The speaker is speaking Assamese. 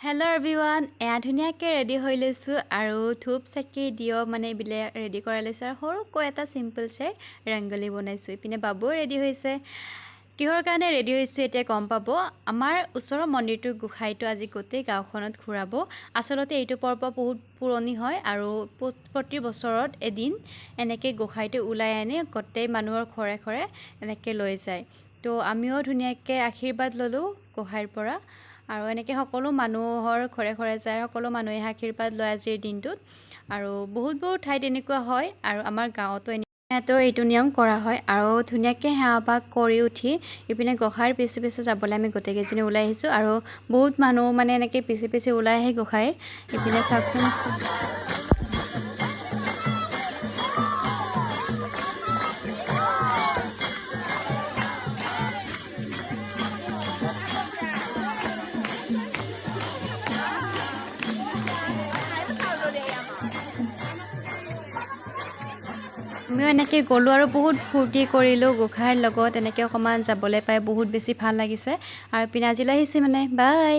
হেল্ল' এভৰিৱান ধুনীয়াকৈ ৰেডি হৈ লৈছোঁ আৰু ধূপ চাকি দিও মানে এইবিলাক ৰেডি কৰাই লৈছোঁ আৰু সৰুকৈ এটা চিম্পল চাই ৰংগলী বনাইছোঁ। ইপিনে বাবুও ৰেডি হৈছে। কিহৰ কাৰণে ৰেডি হৈছোঁ এতিয়া গম পাব। আমাৰ ওচৰৰ মন্দিৰটো গোসাঁইটো আজি গোটেই গাঁওখনত ঘূৰাব। আচলতে এইটো পৰ্ব বহুত পুৰণি হয় আৰু প্ৰতি বছৰত এদিন এনেকৈ গোসাঁইটো ওলাই আনি গোটেই মানুহৰ ঘৰে ঘৰে এনেকৈ লৈ যায়। তো আমিও ধুনীয়াকৈ আশীৰ্বাদ ল'লোঁ গোসাঁইৰ পৰা আৰু এনেকৈ সকলো মানুহৰ ঘৰে ঘৰে যায়, সকলো মানুহে আশীৰ্বাদ লয় আজিৰ দিনটোত। আৰু বহুত ঠাইত এনেকুৱা হয় আৰু আমাৰ গাঁৱতো তো এইটো নিয়ম কৰা হয় আৰু ধুনীয়াকৈ সেৱা ভাগ কৰি উঠি ইপিনে গোসাঁইৰ পিছে পিছে যাবলৈ আমি গোটেইকেইজনী ওলাই আহিছোঁ আৰু বহুত মানুহ মানে এনেকৈ পিছে পিছে ওলাই আহে গোসাঁইৰ। ইপিনে চাওকচোন আমিও এনেকৈ গ'লোঁ আৰু বহুত ফূৰ্তি কৰিলোঁ গোসাঁইৰ লগত। এনেকৈ অকণমান যাবলৈ পাই বহুত বেছি ভাল লাগিছে আৰু পিনে আজিলৈ আহিছোঁ মানে বাই।